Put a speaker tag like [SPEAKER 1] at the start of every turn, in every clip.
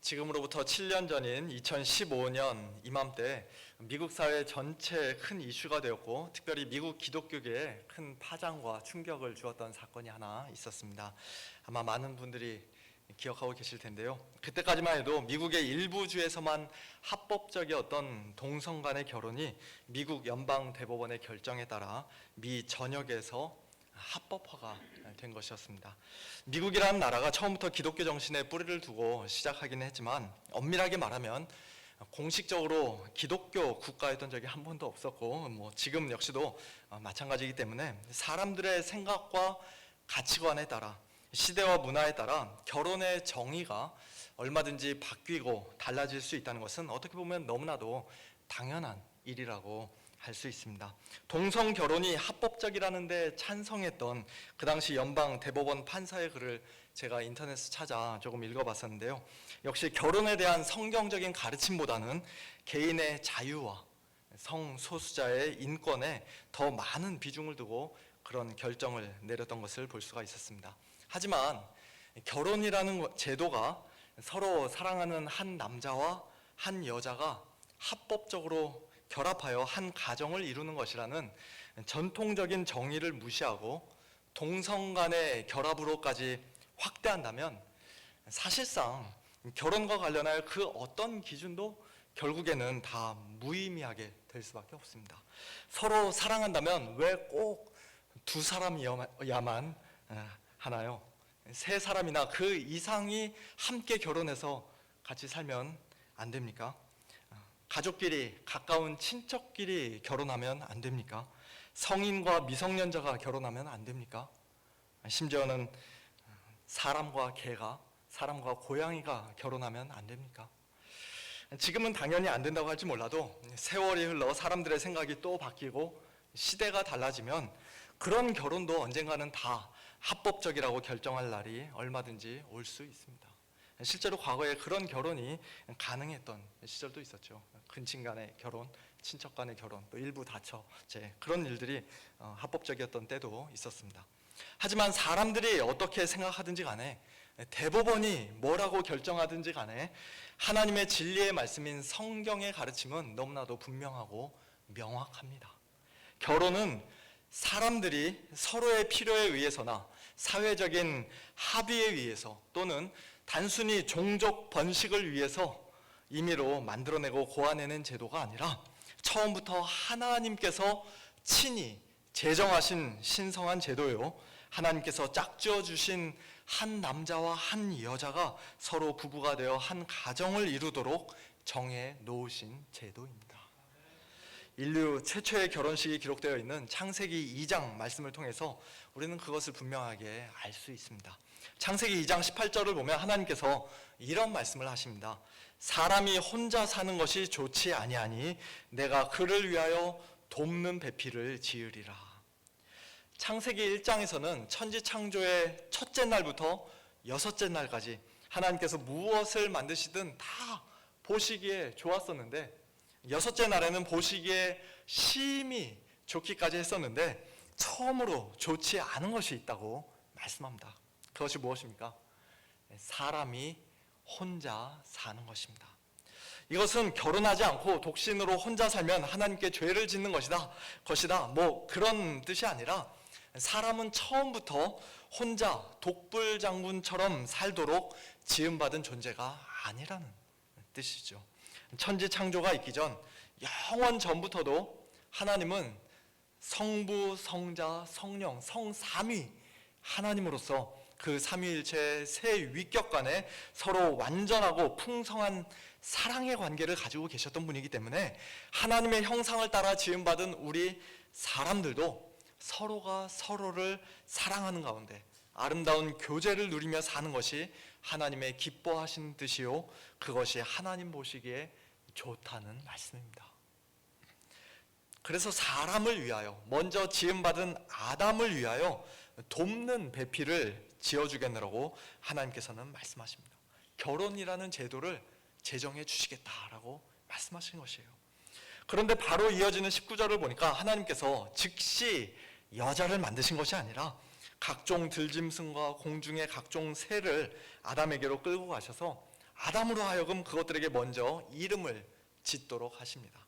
[SPEAKER 1] 지금으로부터 7년 전인 2015년 이맘때 미국 사회 전체에 큰 이슈가 되었고 특별히 미국 기독교계에 큰 파장과 충격을 주었던 사건이 하나 있었습니다. 아마 많은 분들이 기억하고 계실 텐데요. 그때까지만 해도 미국의 일부 주에서만 합법적이었던 동성 간의 결혼이 미국 연방 대법원의 결정에 따라 미 전역에서 합법화가 된 것이었습니다. 미국이라는 나라가 처음부터 기독교 정신에 뿌리를 두고 시작하긴 했지만 엄밀하게 말하면 공식적으로 기독교 국가였던 적이 한 번도 없었고 지금 역시도 마찬가지이기 때문에 사람들의 생각과 가치관에 따라 시대와 문화에 따라 결혼의 정의가 얼마든지 바뀌고 달라질 수 있다는 것은 어떻게 보면 너무나도 당연한 일이라고 할 수 있습니다. 동성 결혼이 합법적이라는 데 찬성했던 그 당시 연방 대법원 판사의 글을 제가 인터넷에서 찾아 조금 읽어봤었는데요. 역시 결혼에 대한 성경적인 가르침보다는 개인의 자유와 성소수자의 인권에 더 많은 비중을 두고 그런 결정을 내렸던 것을 볼 수가 있었습니다. 하지만 결혼이라는 제도가 서로 사랑하는 한 남자와 한 여자가 합법적으로 결합하여 한 가정을 이루는 것이라는 전통적인 정의를 무시하고 동성 간의 결합으로까지 확대한다면 사실상 결혼과 관련하여 그 어떤 기준도 결국에는 다 무의미하게 될 수밖에 없습니다. 서로 사랑한다면 왜 꼭 두 사람이야만 하나요? 세 사람이나 그 이상이 함께 결혼해서 같이 살면 안 됩니까? 가족끼리, 가까운 친척끼리 결혼하면 안 됩니까? 성인과 미성년자가 결혼하면 안 됩니까? 심지어는 사람과 개가, 사람과 고양이가 결혼하면 안 됩니까? 지금은 당연히 안 된다고 할지 몰라도 세월이 흘러 사람들의 생각이 또 바뀌고 시대가 달라지면 그런 결혼도 언젠가는 다 합법적이라고 결정할 날이 얼마든지 올 수 있습니다. 실제로 과거에 그런 결혼이 가능했던 시절도 있었죠. 근친 간의 결혼, 친척 간의 결혼, 또 일부 다처제 그런 일들이 합법적이었던 때도 있었습니다. 하지만 사람들이 어떻게 생각하든지 간에 대법원이 뭐라고 결정하든지 간에 하나님의 진리의 말씀인 성경의 가르침은 너무나도 분명하고 명확합니다. 결혼은 사람들이 서로의 필요에 의해서나 사회적인 합의에 의해서 또는 단순히 종족 번식을 위해서 임의로 만들어내고 고안해낸 제도가 아니라 처음부터 하나님께서 친히 제정하신 신성한 제도요, 하나님께서 짝지어 주신 한 남자와 한 여자가 서로 부부가 되어 한 가정을 이루도록 정해 놓으신 제도입니다. 인류 최초의 결혼식이 기록되어 있는 창세기 2장 말씀을 통해서 우리는 그것을 분명하게 알 수 있습니다. 창세기 2장 18절을 보면 하나님께서 이런 말씀을 하십니다. 사람이 혼자 사는 것이 좋지 아니하니 내가 그를 위하여 돕는 배필을 지으리라. 창세기 1장에서는 천지 창조의 첫째 날부터 여섯째 날까지 하나님께서 무엇을 만드시든 다 보시기에 좋았었는데 여섯째 날에는 보시기에 심히 좋기까지 했었는데 처음으로 좋지 않은 것이 있다고 말씀합니다. 그것이 무엇입니까? 사람이 혼자 사는 것입니다. 이것은 결혼하지 않고 독신으로 혼자 살면 하나님께 죄를 짓는 것이다 그런 뜻이 아니라 사람은 처음부터 혼자 독불장군처럼 살도록 지음받은 존재가 아니라는 뜻이죠. 천지 창조가 있기 전 영원 전부터도 하나님은 성부, 성자, 성령, 성삼위 하나님으로서 그 삼위일체의 세 위격 간에 서로 완전하고 풍성한 사랑의 관계를 가지고 계셨던 분이기 때문에 하나님의 형상을 따라 지음받은 우리 사람들도 서로가 서로를 사랑하는 가운데 아름다운 교제를 누리며 사는 것이 하나님의 기뻐하신 뜻이요, 그것이 하나님 보시기에 좋다는 말씀입니다. 그래서 사람을 위하여, 먼저 지음받은 아담을 위하여 돕는 배필을 지어주겠느라고 하나님께서는 말씀하십니다. 결혼이라는 제도를 제정해 주시겠다라고 말씀하신 것이에요. 그런데 바로 이어지는 19절을 보니까 하나님께서 즉시 여자를 만드신 것이 아니라 각종 들짐승과 공중의 각종 새를 아담에게로 끌고 가셔서 아담으로 하여금 그것들에게 먼저 이름을 짓도록 하십니다.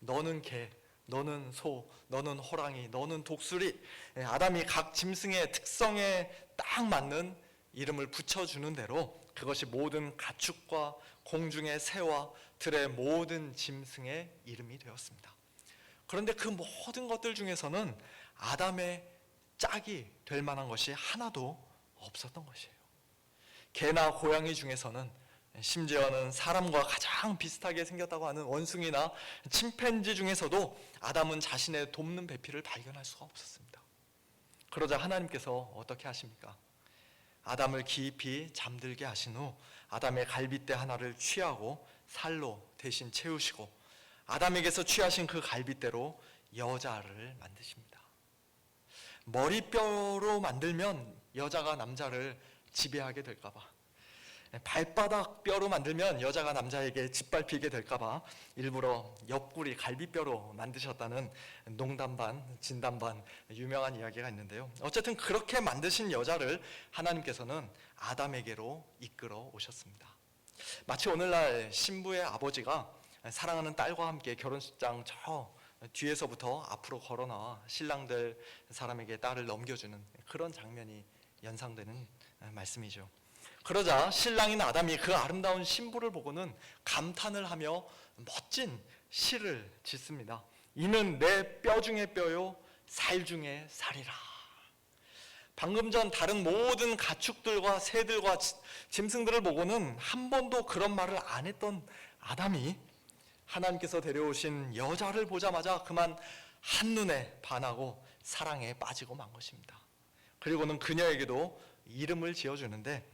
[SPEAKER 1] 너는 개, 너는 소, 너는 호랑이, 너는 독수리. 아담이 각 짐승의 특성에 딱 맞는 이름을 붙여주는 대로 그것이 모든 가축과 공중의 새와 들의 모든 짐승의 이름이 되었습니다. 그런데 그 모든 것들 중에서는 아담의 짝이 될 만한 것이 하나도 없었던 것이에요. 개나 고양이 중에서는, 심지어는 사람과 가장 비슷하게 생겼다고 하는 원숭이나 침팬지 중에서도 아담은 자신의 돕는 배필을 발견할 수가 없었습니다. 그러자 하나님께서 어떻게 하십니까? 아담을 깊이 잠들게 하신 후 아담의 갈빗대 하나를 취하고 살로 대신 채우시고 아담에게서 취하신 그 갈빗대로 여자를 만드십니다. 머리뼈로 만들면 여자가 남자를 지배하게 될까봐, 발바닥 뼈로 만들면 여자가 남자에게 짓밟히게 될까봐 일부러 옆구리 갈비뼈로 만드셨다는 농담 반 진담 반 유명한 이야기가 있는데요. 어쨌든 그렇게 만드신 여자를 하나님께서는 아담에게로 이끌어 오셨습니다. 마치 오늘날 신부의 아버지가 사랑하는 딸과 함께 결혼식장 저 뒤에서부터 앞으로 걸어나와 신랑 될 사람에게 딸을 넘겨주는 그런 장면이 연상되는 말씀이죠. 그러자 신랑인 아담이 그 아름다운 신부를 보고는 감탄을 하며 멋진 시를 짓습니다. 이는 내 뼈 중에 뼈요 살 중에 살이라. 방금 전 다른 모든 가축들과 새들과 짐승들을 보고는 한 번도 그런 말을 안 했던 아담이 하나님께서 데려오신 여자를 보자마자 그만 한눈에 반하고 사랑에 빠지고 만 것입니다. 그리고는 그녀에게도 이름을 지어주는데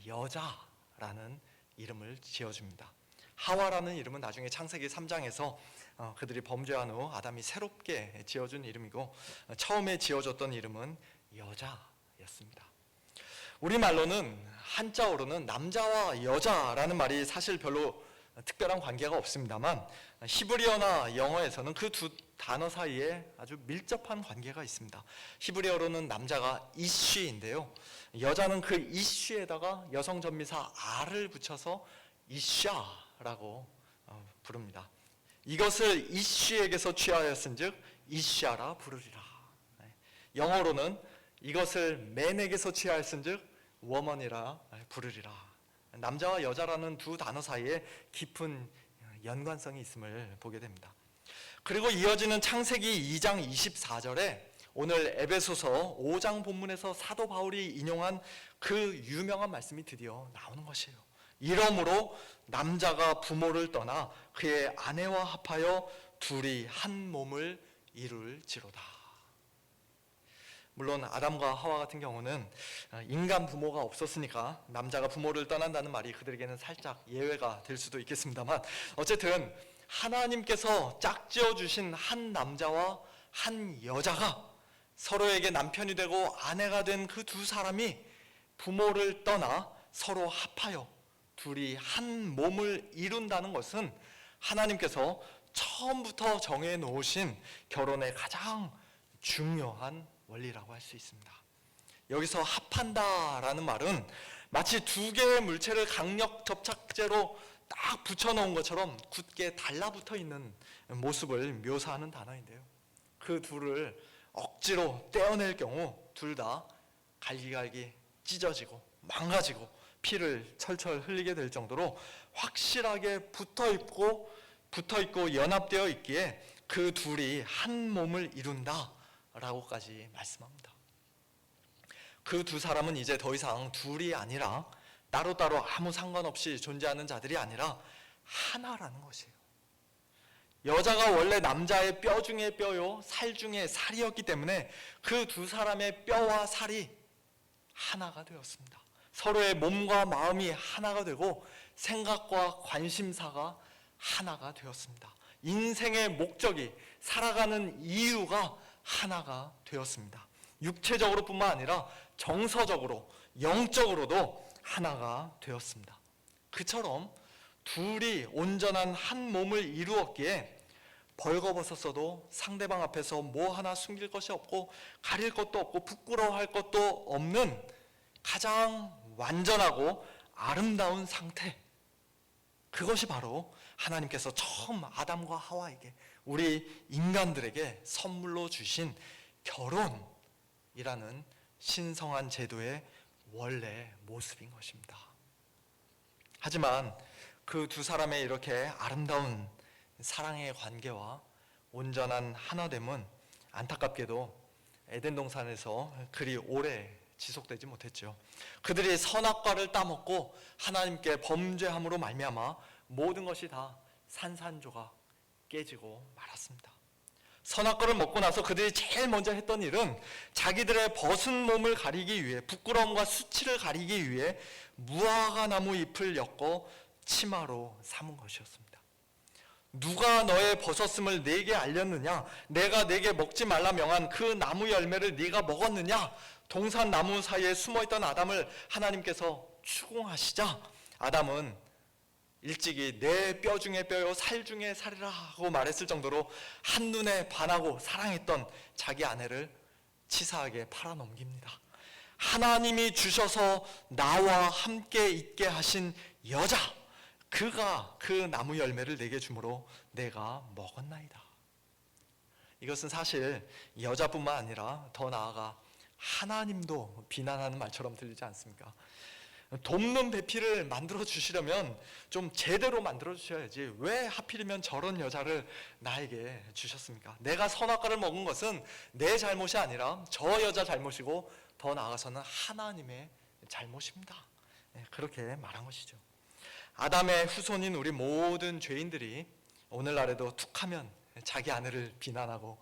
[SPEAKER 1] 여자라는 이름을 지어줍니다. 하와라는 이름은 나중에 창세기 3장에서 그들이 범죄한 후 아담이 새롭게 지어준 이름이고, 처음에 지어줬던 이름은 여자였습니다. 우리말로는 한자어로는 남자와 여자라는 말이 사실 별로 특별한 관계가 없습니다만 히브리어나 영어에서는 그 두 단어 사이에 아주 밀접한 관계가 있습니다. 히브리어로는 남자가 이쉬인데요, 여자는 그 이쉬에다가 여성 전미사 아를 붙여서 이샤라고 부릅니다. 이것을 이쉬에게서 취하였은즉 이샤라 부르리라. 영어로는 이것을 맨에게서 취하였은즉 워먼이라 부르리라. 남자와 여자라는 두 단어 사이에 깊은 연관성이 있음을 보게 됩니다. 그리고 이어지는 창세기 2장 24절에 오늘 에베소서 5장 본문에서 사도 바울이 인용한 그 유명한 말씀이 드디어 나오는 것이에요. 이러므로 남자가 부모를 떠나 그의 아내와 합하여 둘이 한 몸을 이룰지로다. 물론 아담과 하와 같은 경우는 인간 부모가 없었으니까 남자가 부모를 떠난다는 말이 그들에게는 살짝 예외가 될 수도 있겠습니다만, 어쨌든 하나님께서 짝지어 주신 한 남자와 한 여자가 서로에게 남편이 되고 아내가 된 그 두 사람이 부모를 떠나 서로 합하여 둘이 한 몸을 이룬다는 것은 하나님께서 처음부터 정해 놓으신 결혼의 가장 중요한 원리라고 할 수 있습니다. 여기서 합한다라는 말은 마치 두 개의 물체를 강력 접착제로 딱 붙여놓은 것처럼 굳게 달라붙어 있는 모습을 묘사하는 단어인데요, 그 둘을 억지로 떼어낼 경우 둘 다 갈기갈기 찢어지고 망가지고 피를 철철 흘리게 될 정도로 확실하게 붙어있고 연합되어 있기에 그 둘이 한 몸을 이룬다 라고까지 말씀합니다. 그 두 사람은 이제 더 이상 둘이 아니라 따로따로 아무 상관없이 존재하는 자들이 아니라 하나라는 것이에요. 여자가 원래 남자의 뼈 중에 뼈요 살 중에 살이었기 때문에 그 두 사람의 뼈와 살이 하나가 되었습니다. 서로의 몸과 마음이 하나가 되고 생각과 관심사가 하나가 되었습니다. 인생의 목적이, 살아가는 이유가 하나가 되었습니다. 육체적으로 뿐만 아니라 정서적으로, 영적으로도 하나가 되었습니다. 그처럼 둘이 온전한 한 몸을 이루었기에 벌거벗었어도 상대방 앞에서 뭐 하나 숨길 것이 없고 가릴 것도 없고 부끄러워할 것도 없는 가장 완전하고 아름다운 상태, 그것이 바로 하나님께서 처음 아담과 하와에게, 우리 인간들에게 선물로 주신 결혼이라는 신성한 제도의 원래 모습인 것입니다. 하지만 그 두 사람의 이렇게 아름다운 사랑의 관계와 온전한 하나됨은 안타깝게도 에덴 동산에서 그리 오래 지속되지 못했죠. 그들이 선악과를 따먹고 하나님께 범죄함으로 말미암아 모든 것이 다 산산조각 깨지고 말았습니다. 선악과를 먹고 나서 그들이 제일 먼저 했던 일은 자기들의 벗은 몸을 가리기 위해, 부끄러움과 수치를 가리기 위해 무화과 나무 잎을 엮어 치마로 삼은 것이었습니다. 누가 너의 벗었음을 네게 알렸느냐? 내가 네게 먹지 말라 명한 그 나무 열매를 네가 먹었느냐? 동산 나무 사이에 숨어있던 아담을 하나님께서 추궁하시자 아담은 일찍이 내 뼈 중에 뼈요 살 중에 살이라 하고 말했을 정도로 한눈에 반하고 사랑했던 자기 아내를 치사하게 팔아넘깁니다. 하나님이 주셔서 나와 함께 있게 하신 여자, 그가 그 나무 열매를 내게 주므로 내가 먹었나이다. 이것은 사실 여자뿐만 아니라 더 나아가 하나님도 비난하는 말처럼 들리지 않습니까? 돕는 배필을 만들어 주시려면 좀 제대로 만들어 주셔야지 왜 하필이면 저런 여자를 나에게 주셨습니까? 내가 선악과를 먹은 것은 내 잘못이 아니라 저 여자 잘못이고 더 나아가서는 하나님의 잘못입니다. 그렇게 말한 것이죠. 아담의 후손인 우리 모든 죄인들이 오늘날에도 툭하면 자기 아내를 비난하고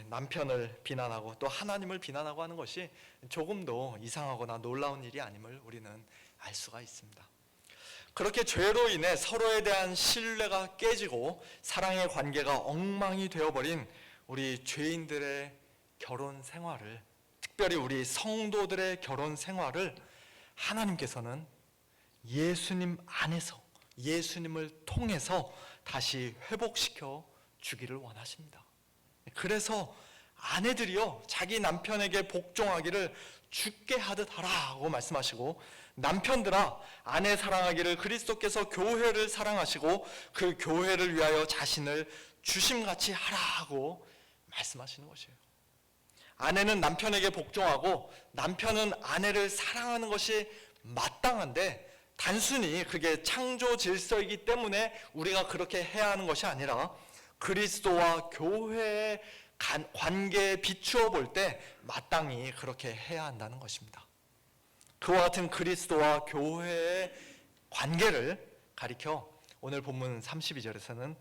[SPEAKER 1] 남편을 비난하고 또 하나님을 비난하고 하는 것이 조금도 이상하거나 놀라운 일이 아님을 우리는 알 수가 있습니다. 그렇게 죄로 인해 서로에 대한 신뢰가 깨지고 사랑의 관계가 엉망이 되어버린 우리 죄인들의 결혼 생활을, 특별히 우리 성도들의 결혼 생활을 하나님께서는 예수님 안에서, 예수님을 통해서 다시 회복시켜 주기를 원하십니다. 그래서 아내들이요 자기 남편에게 복종하기를 죽게 하듯 하라고 말씀하시고, 남편들아 아내 사랑하기를 그리스도께서 교회를 사랑하시고 그 교회를 위하여 자신을 주심같이 하라고 말씀하시는 것이에요. 아내는 남편에게 복종하고 남편은 아내를 사랑하는 것이 마땅한데, 단순히 그게 창조 질서이기 때문에 우리가 그렇게 해야 하는 것이 아니라 그리스도와 교회의 관계에 비추어 볼 때 마땅히 그렇게 해야 한다는 것입니다. 그와 같은 그리스도와 교회의 관계를 가리켜 오늘 본문 32절에서는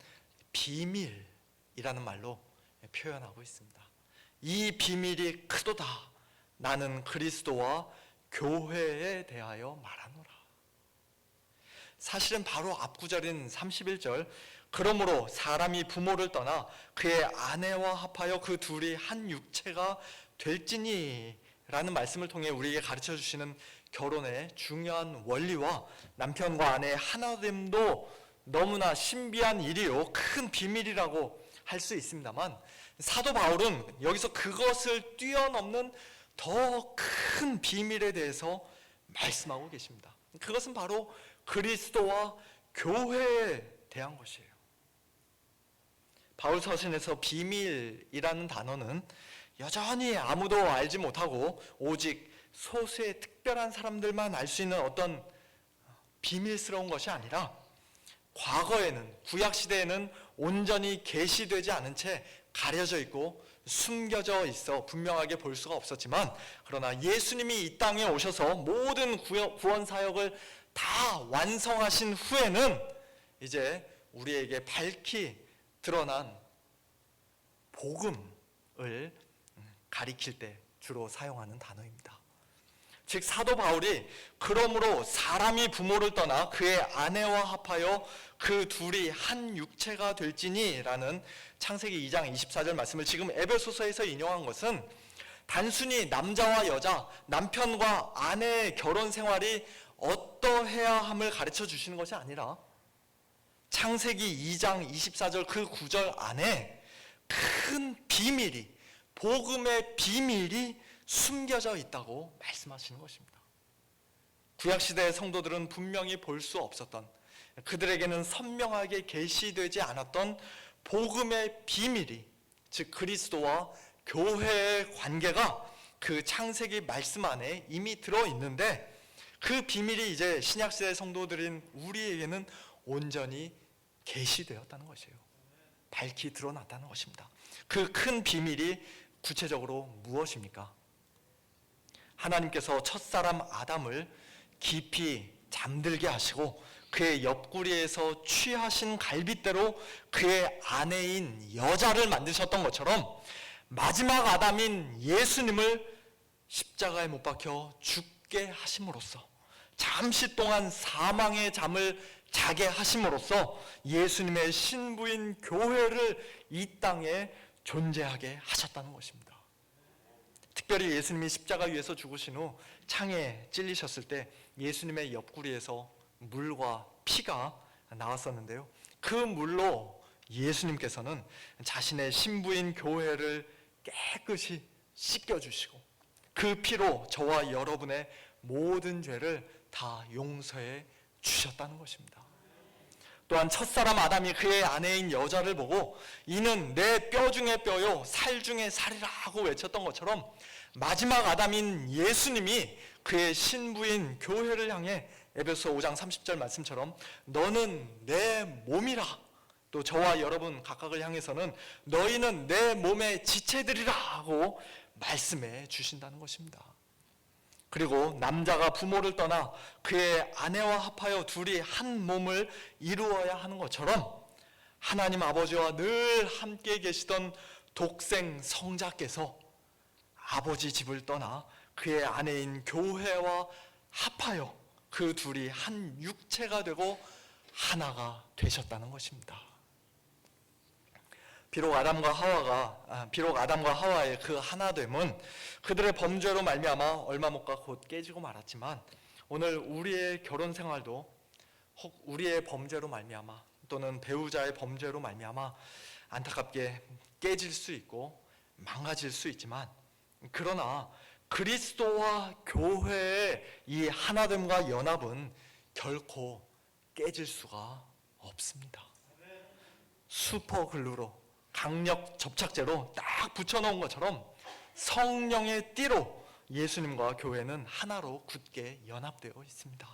[SPEAKER 1] 비밀이라는 말로 표현하고 있습니다. 이 비밀이 크도다. 나는 그리스도와 교회에 대하여 말하노라. 사실은 바로 앞구절인 31절, 그러므로 사람이 부모를 떠나 그의 아내와 합하여 그 둘이 한 육체가 될지니 라는 말씀을 통해 우리에게 가르쳐 주시는 결혼의 중요한 원리와 남편과 아내의 하나됨도 너무나 신비한 일이요 큰 비밀이라고 할 수 있습니다만, 사도 바울은 여기서 그것을 뛰어넘는 더 큰 비밀에 대해서 말씀하고 계십니다. 그것은 바로 그리스도와 교회에 대한 것이에요. 바울 서신에서 비밀이라는 단어는 여전히 아무도 알지 못하고 오직 소수의 특별한 사람들만 알 수 있는 어떤 비밀스러운 것이 아니라, 과거에는, 구약시대에는 온전히 계시되지 않은 채 가려져 있고 숨겨져 있어 분명하게 볼 수가 없었지만, 그러나 예수님이 이 땅에 오셔서 모든 구원 사역을 다 완성하신 후에는 이제 우리에게 밝히 드러난 복음을 가리킬 때 주로 사용하는 단어입니다. 즉 사도 바울이 그러므로 사람이 부모를 떠나 그의 아내와 합하여 그 둘이 한 육체가 될지니 라는 창세기 2장 24절 말씀을 지금 에베소서에서 인용한 것은 단순히 남자와 여자, 남편과 아내의 결혼 생활이 어떠해야 함을 가르쳐 주시는 것이 아니라 창세기 2장 24절 그 구절 안에 큰 비밀이, 복음의 비밀이 숨겨져 있다고 말씀하시는 것입니다. 구약시대의 성도들은 분명히 볼 수 없었던, 그들에게는 선명하게 계시되지 않았던 복음의 비밀이, 즉 그리스도와 교회의 관계가 그 창세기 말씀 안에 이미 들어있는데, 그 비밀이 이제 신약시대 성도들인 우리에게는 온전히 계시되었다는 것이에요. 밝히 드러났다는 것입니다. 그 큰 비밀이 구체적으로 무엇입니까? 하나님께서 첫사람 아담을 깊이 잠들게 하시고 그의 옆구리에서 취하신 갈빗대로 그의 아내인 여자를 만드셨던 것처럼, 마지막 아담인 예수님을 십자가에 못 박혀 죽게 하심으로써, 잠시 동안 사망의 잠을 자게 하심으로써 예수님의 신부인 교회를 이 땅에 존재하게 하셨다는 것입니다. 특별히 예수님이 십자가 위에서 죽으신 후 창에 찔리셨을 때 예수님의 옆구리에서 물과 피가 나왔었는데요, 그 물로 예수님께서는 자신의 신부인 교회를 깨끗이 씻겨주시고 그 피로 저와 여러분의 모든 죄를 다 용서해 주셨다는 것입니다. 또한 첫사람 아담이 그의 아내인 여자를 보고 이는 내 뼈 중에 뼈요 살 중에 살이라고 외쳤던 것처럼, 마지막 아담인 예수님이 그의 신부인 교회를 향해 에베소 5장 30절 말씀처럼 너는 내 몸이라, 또 저와 여러분 각각을 향해서는 너희는 내 몸의 지체들이라 하고 말씀해 주신다는 것입니다. 그리고 남자가 부모를 떠나 그의 아내와 합하여 둘이 한 몸을 이루어야 하는 것처럼, 하나님 아버지와 늘 함께 계시던 독생 성자께서 아버지 집을 떠나 그의 아내인 교회와 합하여 그 둘이 한 육체가 되고 하나가 되셨다는 것입니다. 비록 아담과 하와의 그 하나됨은 그들의 범죄로 말미암아 얼마 못 가 곧 깨지고 말았지만, 오늘 우리의 결혼 생활도 혹 우리의 범죄로 말미암아 또는 배우자의 범죄로 말미암아 안타깝게 깨질 수 있고 망가질 수 있지만, 그러나 그리스도와 교회의 이 하나됨과 연합은 결코 깨질 수가 없습니다. 슈퍼글루로, 강력 접착제로 딱 붙여놓은 것처럼 성령의 띠로 예수님과 교회는 하나로 굳게 연합되어 있습니다.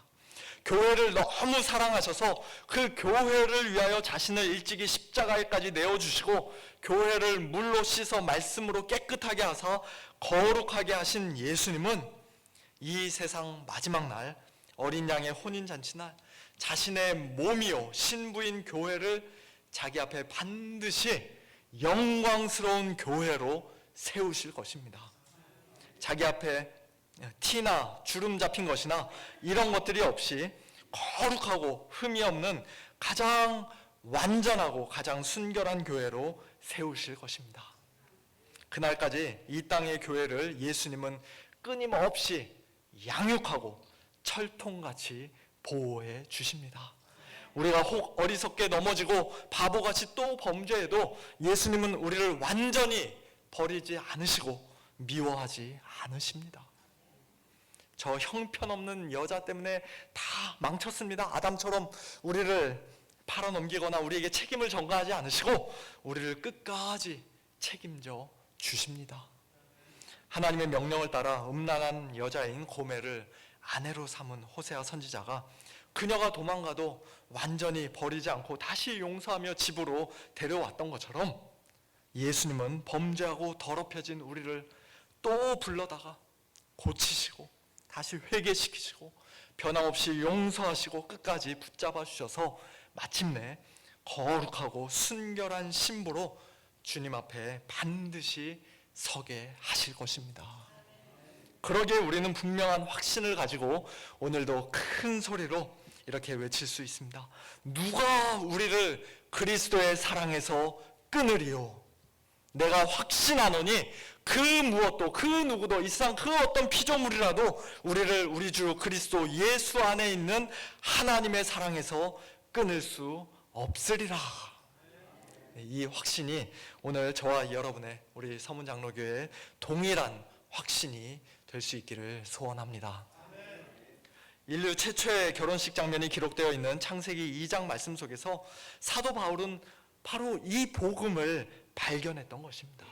[SPEAKER 1] 교회를 너무 사랑하셔서 그 교회를 위하여 자신을 일찍이 십자가에까지 내어주시고 교회를 물로 씻어 말씀으로 깨끗하게 하사 거룩하게 하신 예수님은 이 세상 마지막 날, 어린 양의 혼인잔치날, 자신의 몸이요 신부인 교회를 자기 앞에 반드시 영광스러운 교회로 세우실 것입니다. 자기 앞에 티나 주름 잡힌 것이나 이런 것들이 없이 거룩하고 흠이 없는 가장 완전하고 가장 순결한 교회로 세우실 것입니다. 그날까지 이 땅의 교회를 예수님은 끊임없이 양육하고 철통같이 보호해 주십니다. 우리가 혹 어리석게 넘어지고 바보같이 또 범죄해도 예수님은 우리를 완전히 버리지 않으시고 미워하지 않으십니다. 저 형편없는 여자 때문에 다 망쳤습니다. 아담처럼 우리를 팔아넘기거나 우리에게 책임을 전가하지 않으시고 우리를 끝까지 책임져 주십니다. 하나님의 명령을 따라 음란한 여자인 고멜을 아내로 삼은 호세아 선지자가 그녀가 도망가도 완전히 버리지 않고 다시 용서하며 집으로 데려왔던 것처럼, 예수님은 범죄하고 더럽혀진 우리를 또 불러다가 고치시고 다시 회개시키시고 변함없이 용서하시고 끝까지 붙잡아 주셔서 마침내 거룩하고 순결한 신부로 주님 앞에 반드시 서게 하실 것입니다. 그러기에 우리는 분명한 확신을 가지고 오늘도 큰 소리로 이렇게 외칠 수 있습니다. 누가 우리를 그리스도의 사랑에서 끊으리요? 내가 확신하노니 그 무엇도 그 누구도 이 세상 그 어떤 피조물이라도 우리를 우리 주 그리스도 예수 안에 있는 하나님의 사랑에서 끊을 수 없으리라. 이 확신이 오늘 저와 여러분의 우리 서문장로교회의 동일한 확신이 될 수 있기를 소원합니다. 인류 최초의 결혼식 장면이 기록되어 있는 창세기 2장 말씀 속에서 사도 바울은 바로 이 복음을 발견했던 것입니다.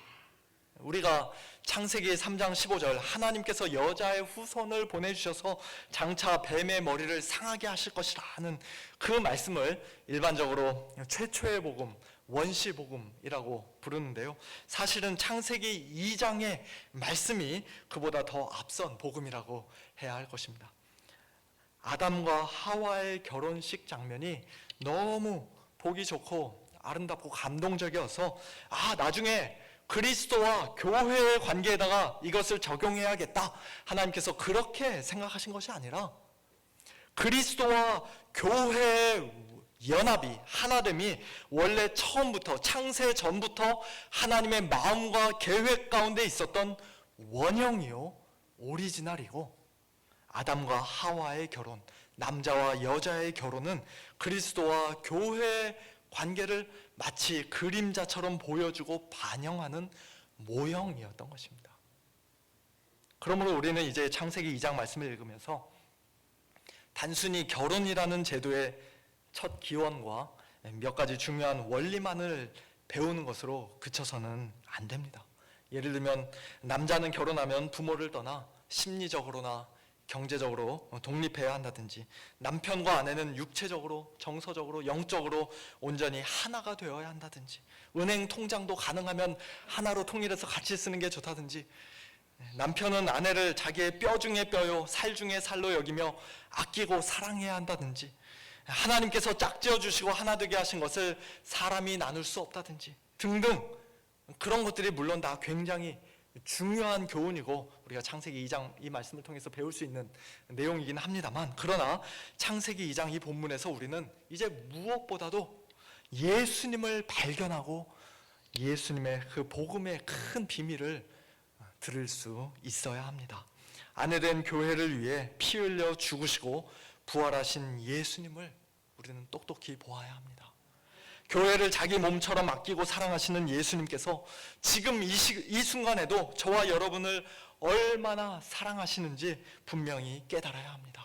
[SPEAKER 1] 우리가 창세기 3장 15절 하나님께서 여자의 후손을 보내주셔서 장차 뱀의 머리를 상하게 하실 것이라는 그 말씀을 일반적으로 최초의 복음, 원시복음이라고 부르는데요, 사실은 창세기 2장의 말씀이 그보다 더 앞선 복음이라고 해야 할 것입니다. 아담과 하와의 결혼식 장면이 너무 보기 좋고 아름답고 감동적이어서 나중에 그리스도와 교회의 관계에다가 이것을 적용해야겠다, 하나님께서 그렇게 생각하신 것이 아니라 그리스도와 교회의 연합이, 하나됨이 원래 처음부터, 창세 전부터 하나님의 마음과 계획 가운데 있었던 원형이요, 오리지널이고, 아담과 하와의 결혼, 남자와 여자의 결혼은 그리스도와 교회의 관계를 마치 그림자처럼 보여주고 반영하는 모형이었던 것입니다. 그러므로 우리는 이제 창세기 2장 말씀을 읽으면서 단순히 결혼이라는 제도의 첫 기원과 몇 가지 중요한 원리만을 배우는 것으로 그쳐서는 안 됩니다. 예를 들면 남자는 결혼하면 부모를 떠나 심리적으로나 경제적으로 독립해야 한다든지, 남편과 아내는 육체적으로, 정서적으로, 영적으로 온전히 하나가 되어야 한다든지, 은행 통장도 가능하면 하나로 통일해서 같이 쓰는 게 좋다든지, 남편은 아내를 자기의 뼈 중에 뼈요 살 중에 살로 여기며 아끼고 사랑해야 한다든지, 하나님께서 짝지어 주시고 하나 되게 하신 것을 사람이 나눌 수 없다든지 등등, 그런 것들이 물론 다 굉장히 중요한 교훈이고 우리가 창세기 2장 이 말씀을 통해서 배울 수 있는 내용이긴 합니다만, 그러나 창세기 2장 이 본문에서 우리는 이제 무엇보다도 예수님을 발견하고 예수님의 그 복음의 큰 비밀을 들을 수 있어야 합니다. 아내된 교회를 위해 피 흘려 죽으시고 부활하신 예수님을 우리는 똑똑히 보아야 합니다. 교회를 자기 몸처럼 아끼고 사랑하시는 예수님께서 지금 이 순간에도 저와 여러분을 얼마나 사랑하시는지 분명히 깨달아야 합니다.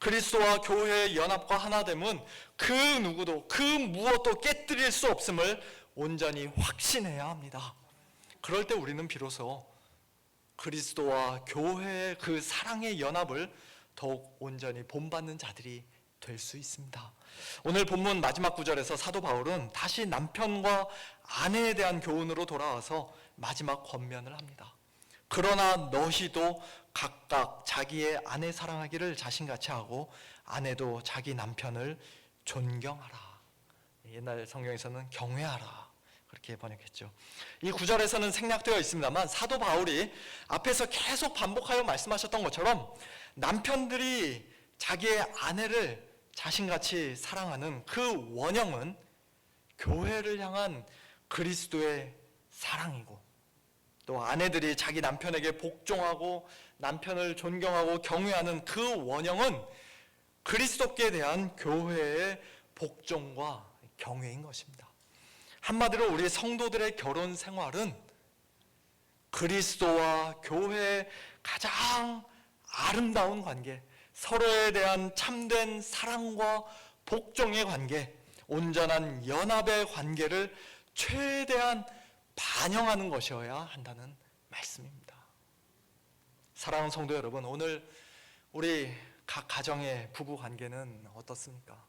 [SPEAKER 1] 그리스도와 교회의 연합과 하나됨은 그 누구도 그 무엇도 깨뜨릴 수 없음을 온전히 확신해야 합니다. 그럴 때 우리는 비로소 그리스도와 교회의 그 사랑의 연합을 더욱 온전히 본받는 자들이 될 수 있습니다. 오늘 본문 마지막 구절에서 사도 바울은 다시 남편과 아내에 대한 교훈으로 돌아와서 마지막 권면을 합니다. 그러나 너희도 각각 자기의 아내 사랑하기를 자신같이 하고 아내도 자기 남편을 존경하라. 옛날 성경에서는 경외하라, 그렇게 번역했죠. 이 구절에서는 생략되어 있습니다만 사도 바울이 앞에서 계속 반복하여 말씀하셨던 것처럼 남편들이 자기의 아내를 자신같이 사랑하는 그 원형은 교회를 향한 그리스도의 사랑이고, 또 아내들이 자기 남편에게 복종하고 남편을 존경하고 경외하는 그 원형은 그리스도께 대한 교회의 복종과 경외인 것입니다. 한마디로 우리 성도들의 결혼 생활은 그리스도와 교회의 가장 아름다운 관계, 서로에 대한 참된 사랑과 복종의 관계, 온전한 연합의 관계를 최대한 반영하는 것이어야 한다는 말씀입니다. 사랑하는 성도 여러분, 오늘 우리 각 가정의 부부 관계는 어떻습니까?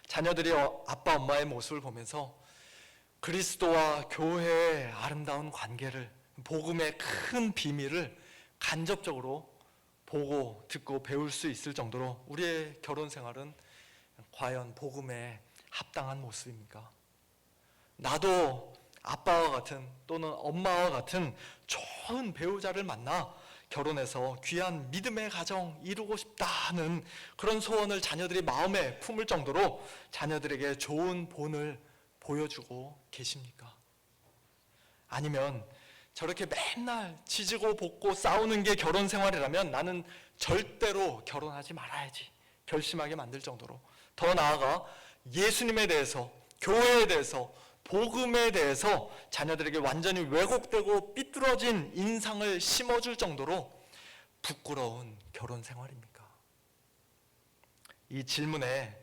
[SPEAKER 1] 자녀들이 아빠 엄마의 모습을 보면서 그리스도와 교회의 아름다운 관계를, 복음의 큰 비밀을 간접적으로 보고 듣고 배울 수 있을 정도로 우리의 결혼 생활은 과연 복음에 합당한 모습입니까? 나도 아빠와 같은 또는 엄마와 같은 좋은 배우자를 만나 결혼해서 귀한 믿음의 가정 이루고 싶다는 그런 소원을 자녀들이 마음에 품을 정도로 자녀들에게 좋은 본을 보여주고 계십니까? 아니면 저렇게 맨날 지지고 볶고 싸우는 게 결혼 생활이라면 나는 절대로 결혼하지 말아야지 결심하게 만들 정도로, 더 나아가 예수님에 대해서, 교회에 대해서, 복음에 대해서 자녀들에게 완전히 왜곡되고 삐뚤어진 인상을 심어줄 정도로 부끄러운 결혼 생활입니까? 이 질문에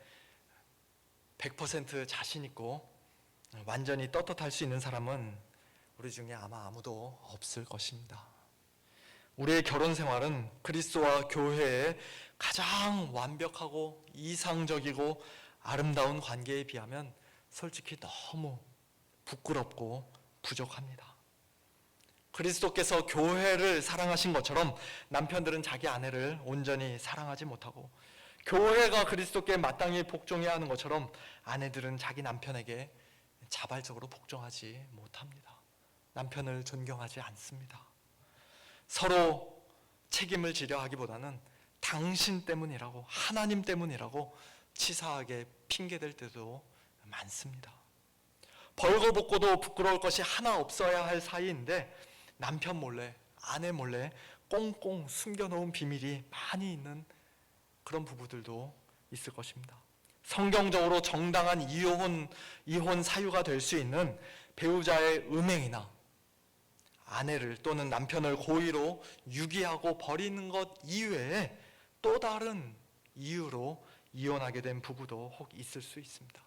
[SPEAKER 1] 100% 자신 있고 완전히 떳떳할 수 있는 사람은 우리 중에 아마 아무도 없을 것입니다. 우리의 결혼 생활은 그리스도와 교회의 가장 완벽하고 이상적이고 아름다운 관계에 비하면 솔직히 너무 부끄럽고 부족합니다. 그리스도께서 교회를 사랑하신 것처럼 남편들은 자기 아내를 온전히 사랑하지 못하고, 교회가 그리스도께 마땅히 복종해야 하는 것처럼 아내들은 자기 남편에게 자발적으로 복종하지 못합니다. 남편을 존경하지 않습니다. 서로 책임을 지려 하기보다는 당신 때문이라고, 하나님 때문이라고 치사하게 핑계댈 때도 많습니다. 벌거벗고도 부끄러울 것이 하나 없어야 할 사이인데 남편 몰래, 아내 몰래 꽁꽁 숨겨놓은 비밀이 많이 있는 그런 부부들도 있을 것입니다. 성경적으로 정당한 이혼 사유가 될 수 있는 배우자의 음행이나 아내를 또는 남편을 고의로 유기하고 버리는 것 이외에 또 다른 이유로 이혼하게 된 부부도 혹 있을 수 있습니다.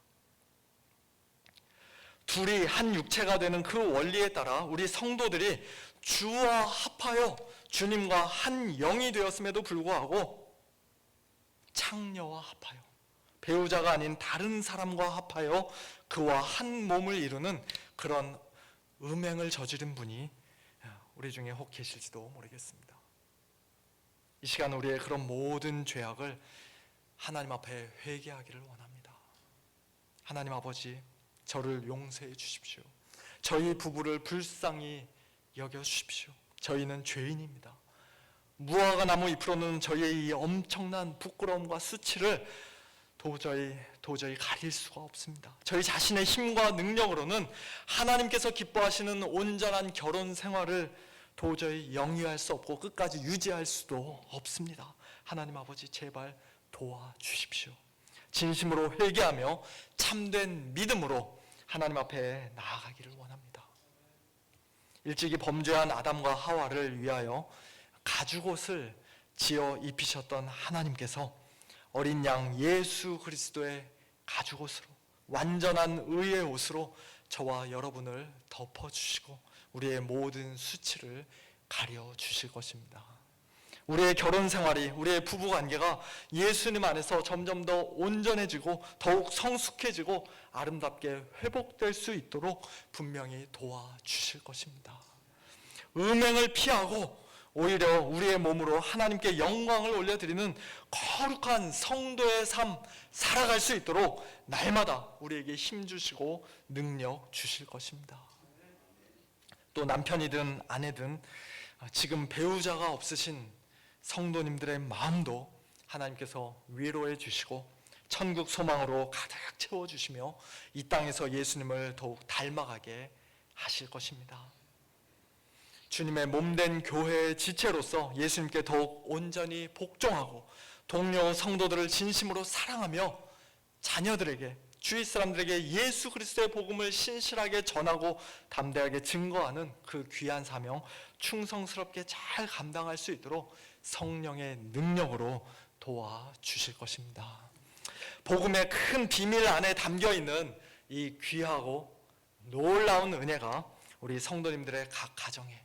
[SPEAKER 1] 둘이 한 육체가 되는 그 원리에 따라 우리 성도들이 주와 합하여 주님과 한 영이 되었음에도 불구하고 창녀와 합하여, 배우자가 아닌 다른 사람과 합하여 그와 한 몸을 이루는 그런 음행을 저지른 분이 우리 중에 혹 계실지도 모르겠습니다. 이 시간 우리의 그런 모든 죄악을 하나님 앞에 회개하기를 원합니다. 하나님 아버지, 저를 용서해 주십시오. 저희 부부를 불쌍히 여겨 주십시오. 저희는 죄인입니다. 무화과 나무 잎으로는 저희의 이 엄청난 부끄러움과 수치를 도저히 가릴 수가 없습니다. 저희 자신의 힘과 능력으로는 하나님께서 기뻐하시는 온전한 결혼 생활을 도저히 영위할 수 없고 끝까지 유지할 수도 없습니다. 하나님 아버지, 제발 도와주십시오. 진심으로 회개하며 참된 믿음으로 하나님 앞에 나아가기를 원합니다. 일찍이 범죄한 아담과 하와를 위하여 가죽옷을 지어 입히셨던 하나님께서 어린 양 예수 그리스도의 가죽옷으로, 완전한 의의 옷으로 저와 여러분을 덮어주시고 우리의 모든 수치를 가려주실 것입니다. 우리의 결혼 생활이, 우리의 부부 관계가 예수님 안에서 점점 더 온전해지고 더욱 성숙해지고 아름답게 회복될 수 있도록 분명히 도와주실 것입니다. 음행을 피하고 오히려 우리의 몸으로 하나님께 영광을 올려드리는 거룩한 성도의 삶 살아갈 수 있도록 날마다 우리에게 힘 주시고 능력 주실 것입니다. 또 남편이든 아내든 지금 배우자가 없으신 성도님들의 마음도 하나님께서 위로해 주시고 천국 소망으로 가득 채워주시며 이 땅에서 예수님을 더욱 닮아가게 하실 것입니다. 주님의 몸된 교회의 지체로서 예수님께 더욱 온전히 복종하고 동료 성도들을 진심으로 사랑하며 자녀들에게, 주위 사람들에게 예수 그리스도의 복음을 신실하게 전하고 담대하게 증거하는 그 귀한 사명 충성스럽게 잘 감당할 수 있도록 성령의 능력으로 도와주실 것입니다. 복음의 큰 비밀 안에 담겨있는 이 귀하고 놀라운 은혜가 우리 성도님들의 각 가정에,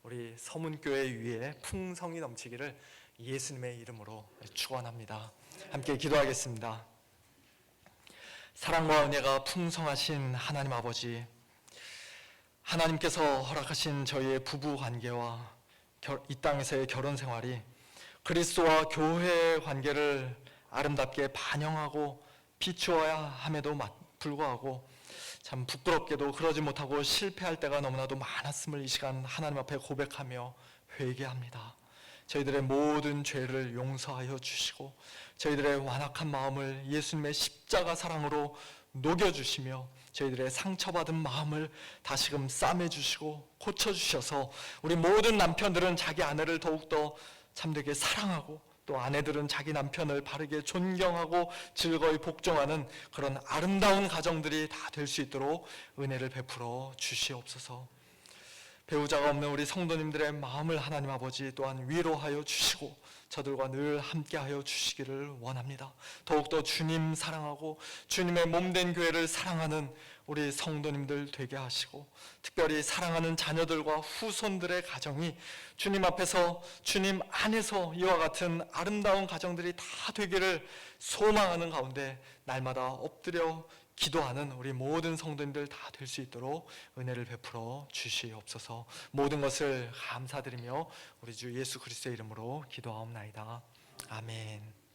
[SPEAKER 1] 우리 서문교회 위에 풍성이 넘치기를 예수님의 이름으로 축원합니다. 함께 기도하겠습니다. 사랑과 은혜가 풍성하신 하나님 아버지, 하나님께서 허락하신 저희의 부부 관계와 이 땅에서의 결혼 생활이 그리스도와 교회의 관계를 아름답게 반영하고 비추어야 함에도 불구하고 참 부끄럽게도 그러지 못하고 실패할 때가 너무나도 많았음을 이 시간 하나님 앞에 고백하며 회개합니다. 저희들의 모든 죄를 용서하여 주시고 저희들의 완악한 마음을 예수님의 십자가 사랑으로 녹여주시며 저희들의 상처받은 마음을 다시금 싸매주시고 고쳐주셔서 우리 모든 남편들은 자기 아내를 더욱더 참되게 사랑하고 또 아내들은 자기 남편을 바르게 존경하고 즐거이 복종하는 그런 아름다운 가정들이 다 될 수 있도록 은혜를 베풀어 주시옵소서. 배우자가 없는 우리 성도님들의 마음을 하나님 아버지 또한 위로하여 주시고 저들과 늘 함께하여 주시기를 원합니다. 더욱더 주님 사랑하고 주님의 몸된 교회를 사랑하는 우리 성도님들 되게 하시고, 특별히 사랑하는 자녀들과 후손들의 가정이 주님 앞에서, 주님 안에서 이와 같은 아름다운 가정들이 다 되기를 소망하는 가운데 날마다 엎드려 기도하는 우리 모든 성도님들 다 될 수 있도록 은혜를 베풀어 주시옵소서. 모든 것을 감사드리며 우리 주 예수 그리스도의 이름으로 기도하옵나이다. 아멘.